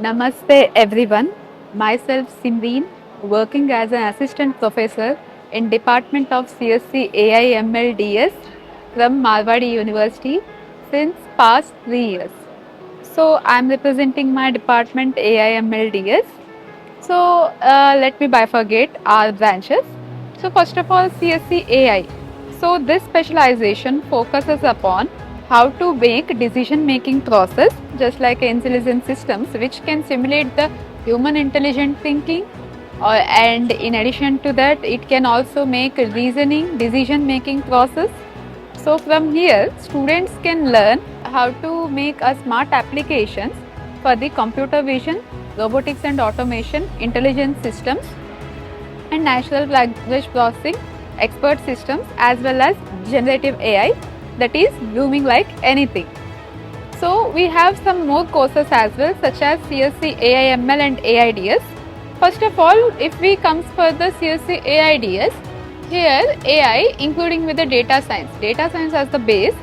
Namaste everyone. Myself Simreen, working as an assistant professor in Department of CSC AI MLDS from Marwadi University since past 3 years. So I'm representing my department AI MLDS. So let me bifurcate our branches. So first of all, CSC AI. So this specialization focuses upon how to make decision making process just like intelligent systems which can simulate the human intelligent thinking and in addition to that it can also make reasoning decision making process. So from here students can learn how to make a smart applications for the computer vision, robotics and automation, intelligent systems and natural language processing, expert systems as well as generative AI that is blooming like anything. So we have some more courses as well such as CSC AIML and AIDS. First of all, if we comes for the CSC AIDS, here AI including with the data science as the base,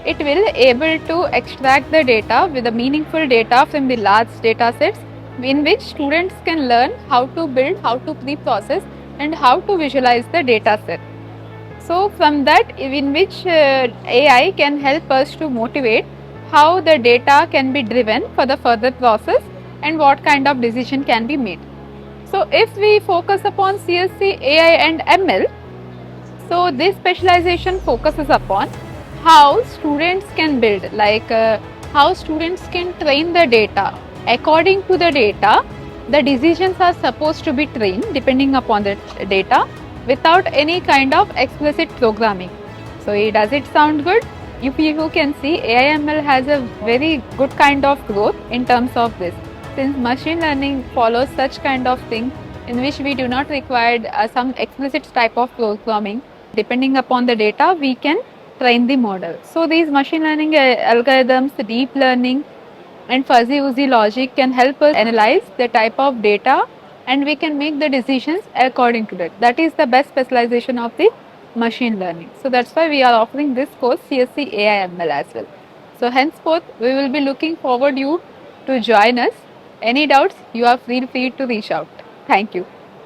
it will able to extract the data with the meaningful data from the large data sets in which students can learn how to build, how to pre-process and how to visualize the data set. So from that in which AI can help us to motivate how the data can be driven for the further process and what kind of decision can be made. So if we focus upon CSC, AI and ML, so this specialization focuses upon how students can build, how students can train the data. According to the data, the decisions are supposed to be trained depending upon the data without any kind of explicit programming. So does it sound good? You can see AIML has a very good kind of growth in terms of this. Since machine learning follows such kind of thing in which we do not require some explicit type of programming, depending upon the data, we can train the model. So these machine learning algorithms, deep learning and fuzzy wuzzy logic can help us analyze the type of data and we can make the decisions according to that. That is the best specialization of the machine learning. So that's why we are offering this course CSC AIML as well. So henceforth, we will be looking forward you to join us. Any doubts, you are free to reach out. Thank you.